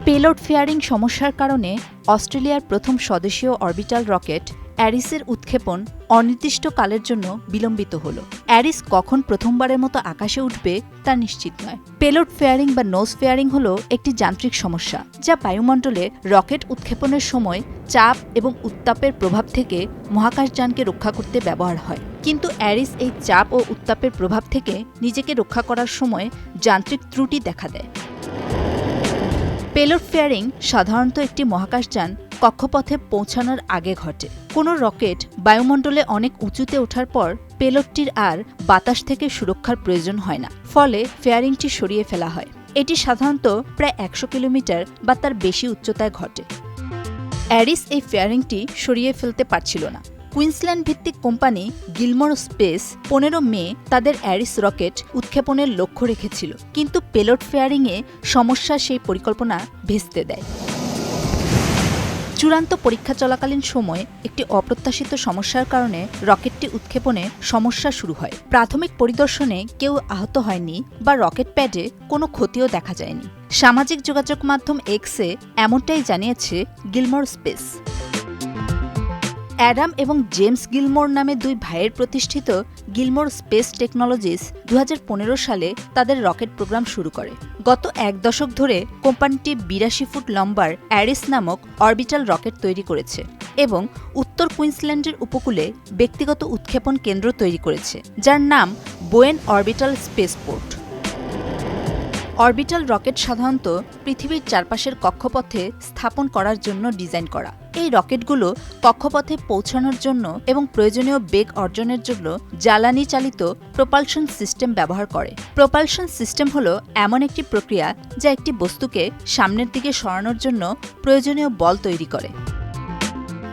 Payload ফেয়ারিং সমস্যার কারণে অস্ট্রেলিয়ার প্রথম স্বদেশীয় অরবিটাল রকেট অ্যারিসের উৎক্ষেপণ অনির্দিষ্টকালের জন্য বিলম্বিত হল। অ্যারিস কখন প্রথমবারের মতো আকাশে উঠবে তা নিশ্চিত নয়। পেলোড ফেয়ারিং বা নোজ ফেয়ারিং হল একটি যান্ত্রিক সমস্যা যা বায়ুমণ্ডলে রকেট উৎক্ষেপণের সময় চাপ এবং উত্তাপের প্রভাব থেকে মহাকাশযানকে রক্ষা করতে ব্যবহার হয়। কিন্তু অ্যারিস এই চাপ ও উত্তাপের প্রভাব থেকে নিজেকে রক্ষা করার সময় যান্ত্রিক ত্রুটি দেখা দেয়। পেলোড ফেয়ারিং সাধারণত একটি মহাকাশযান কক্ষপথে পৌঁছানোর আগে ঘটে। কোনো রকেট বায়ুমণ্ডলে অনেক উঁচুতে ওঠার পর পেলোডটির আর বাতাস থেকে সুরক্ষার প্রয়োজন হয় না, ফলে ফেয়ারিংটি সরিয়ে ফেলা হয়। এটি সাধারণত প্রায় ১০০ কিলোমিটার বা তার বেশি উচ্চতায় ঘটে। অ্যারিস এই ফেয়ারিংটি সরিয়ে ফেলতে পারছিল না। কুইন্সল্যান্ড ভিত্তিক কোম্পানি গিলমোর স্পেস ১৫ মে তাদের অ্যারিস রকেট উৎক্ষেপণের লক্ষ্য রেখেছিল, কিন্তু পেলোড ফেয়ারিংয়ে সমস্যা সেই পরিকল্পনা ভেস্তে দেয়। চূড়ান্ত পরীক্ষা চলাকালীন সময়ে একটি অপ্রত্যাশিত সমস্যার কারণে রকেটটি উৎক্ষেপণে সমস্যা শুরু হয়। প্রাথমিক পরিদর্শনে কেউ আহত হয়নি বা রকেট প্যাডে কোনো ক্ষতিও দেখা যায়নি। সামাজিক যোগাযোগ মাধ্যম এক্সে এমনটাই জানিয়েছে গিলমোর স্পেস। অ্যাডাম এবং জেমস গিলমোর নামে দুই ভাইয়ের প্রতিষ্ঠিত গিলমোর স্পেস টেকনোলজিস ২০১৫ সালে তাদের রকেট প্রোগ্রাম শুরু করে। গত এক দশক ধরে কোম্পানিটি ৮২ ফুট লম্বার অ্যারিস নামক অরবিটাল রকেট তৈরি করেছে এবং উত্তর কুইন্সল্যান্ডের উপকূলে ব্যক্তিগত উৎক্ষেপণ কেন্দ্র তৈরি করেছে, যার নাম বোয়েন অরবিটাল স্পেসপোর্ট। অরবিটাল রকেট সাধারণত পৃথিবীর চারপাশের কক্ষপথে স্থাপন করার জন্য ডিজাইন করা। এই রকেটগুলো কক্ষপথে পৌঁছানোর জন্য এবং প্রয়োজনীয় বেগ অর্জনের জন্য জ্বালানি চালিত প্রোপালশন সিস্টেম ব্যবহার করে। প্রোপালশন সিস্টেম হল এমন একটি প্রক্রিয়া যা একটি বস্তুকে সামনের দিকে সরানোর জন্য প্রয়োজনীয় বল তৈরি করে।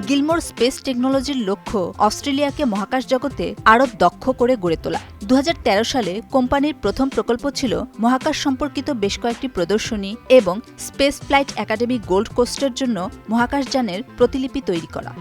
গিলমোর স্পেস টেকনোলজির লক্ষ্য অস্ট্রেলিয়াকে মহাকাশ জগতে আরও দক্ষ করে গড়ে তোলা। ২০১৩ সালে কোম্পানির প্রথম প্রকল্প ছিল মহাকাশ সম্পর্কিত বেশ কয়েকটি প্রদর্শনী এবং স্পেস ফ্লাইট একাডেমি গোল্ড কোস্টের জন্য মহাকাশযানের প্রতিলিপি তৈরি করা।